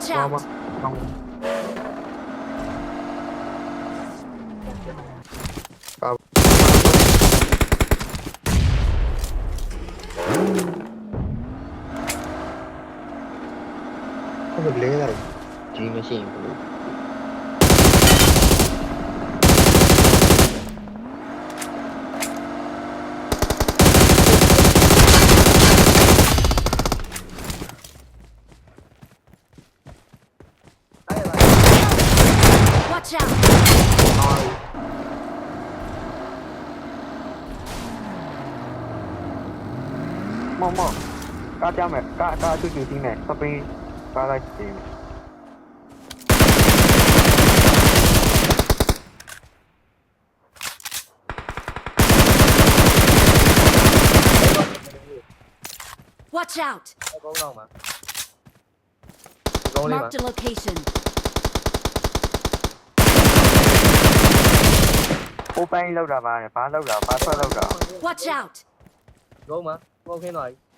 Watch out! ဟုတ်ကဲ့လေကြီးမရှိရင်ဘူး Watch out! မောကားကြမယ်ကားချူတီးမယ်စပင်းကားလိုက်တီး Watch out! ကောင်းတော့မှာကောင်းလေးပါ Marked a location. ဟိုပိုင်းလောက်တာပါဘာလောက်တာဘာဆွတ်လောက်တာ Watch out! ကောင်းမှာကောင်းခင်းသွားပြီ